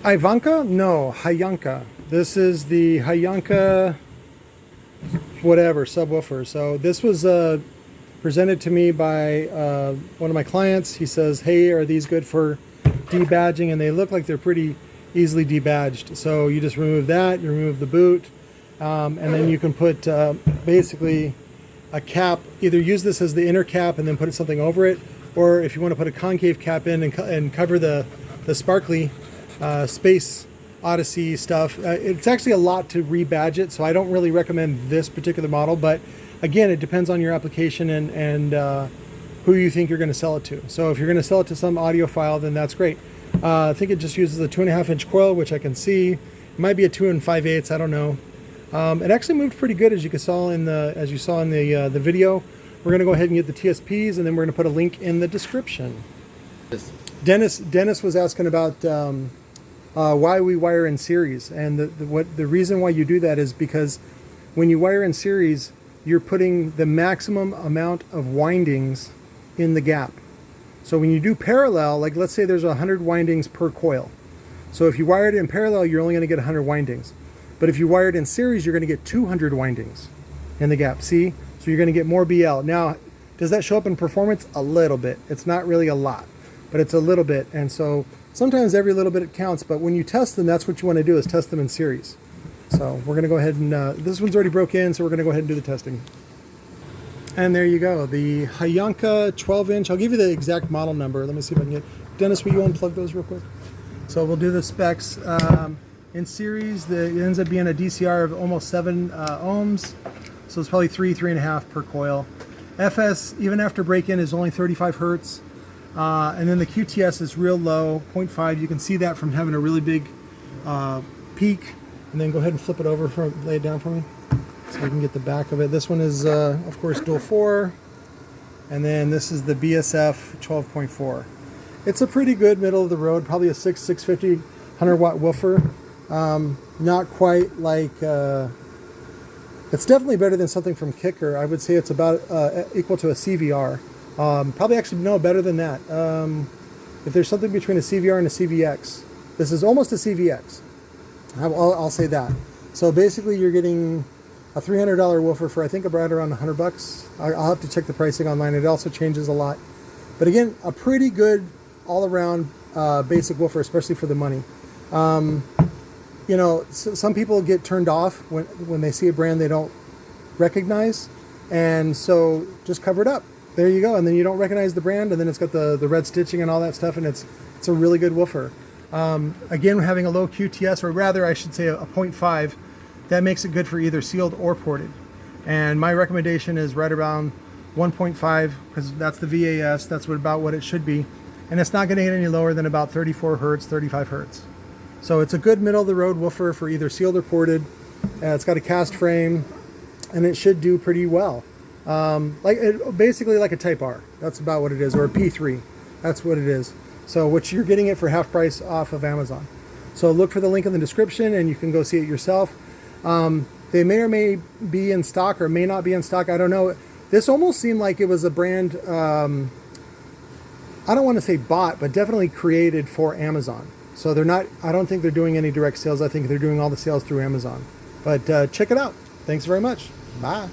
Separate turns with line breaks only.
Ivanka? No, Hyanka. This is the Hyanka whatever subwoofer. So this was presented to me by one of my clients. He says, hey, are these good for debadging? And they look like they're pretty easily debadged. So you just remove that, you remove the boot, and then you can put basically a cap. Either use this as the inner cap and then put something over it, or if you want to put a concave cap in and cover the sparkly Space Odyssey stuff. It's actually a lot to rebadge it, so I don't really recommend this particular model, but again, it depends on your application and who you think you're going to sell it to. So if you're going to sell it to some audiophile, then that's great. I think it just uses a 2.5-inch coil, which I can see. It might be a 2 5/8, I don't know. It actually moved pretty good, as you saw in the video. We're going to go ahead and get the TSPs, and then we're going to put a link in the description. Dennis was asking about why we wire in series, and the reason why you do that is because when you wire in series, you're putting the maximum amount of windings in the gap. So when you do parallel, like let's say there's 100 windings per coil. So if you wire it in parallel, you're only going to get 100 windings. But if you wire it in series, you're going to get 200 windings in the gap. See? So you're going to get more BL. Now, does that show up in performance? A little bit. It's not really a lot, but it's a little bit. And so sometimes every little bit counts, but when you test them, that's what you want to do, is test them in series. So we're going to go ahead and, this one's already broke in, so we're going to go ahead and do the testing. And there you go, the Hyanka 12-inch. I'll give you the exact model number. Let me see if I can get, Dennis, will you unplug those real quick? So we'll do the specs. In series, it ends up being a DCR of almost 7 ohms. So it's probably 3.5 per coil. FS, even after break-in, is only 35 hertz. And then the QTS is real low, 0.5. You can see that from having a really big peak. And then go ahead and flip it over, lay it down for me, so we can get the back of it. This one is, of course, dual 4. And then this is the BSF-12-4. It's a pretty good middle of the road, probably a 650, 100-watt woofer. Not quite like, it's definitely better than something from Kicker. I would say it's about equal to a CVR. Probably actually, no, better than that. If there's something between a CVR and a CVX, this is almost a CVX. I'll say that. So basically you're getting a $300 woofer for I think right around $100. I'll have to check the pricing online. It also changes a lot. But again, a pretty good all-around basic woofer, especially for the money. You know, some people get turned off when they see a brand they don't recognize, and so just cover it up. There you go, and then you don't recognize the brand, and then it's got the red stitching and all that stuff, and it's a really good woofer. Again, having a low QTS, or rather I should say a 0.5, that makes it good for either sealed or ported. And my recommendation is right around 1.5, because that's the VAS, that's about what it should be. And it's not going to get any lower than about 34 hertz, 35 hertz. So it's a good middle of the road woofer for either sealed or ported. It's got a cast frame, and it should do pretty well. Basically like a Type R. That's about what it is, or a P3. That's what it is. So which you're getting it for half price off of Amazon. So look for the link in the description, and you can go see it yourself. They may or may be in stock, or may not be in stock. I don't know. This almost seemed like it was a brand, I don't want to say bought, but definitely created for Amazon. So they're not, I don't think they're doing any direct sales. I think they're doing all the sales through Amazon. But check it out. Thanks very much. Bye.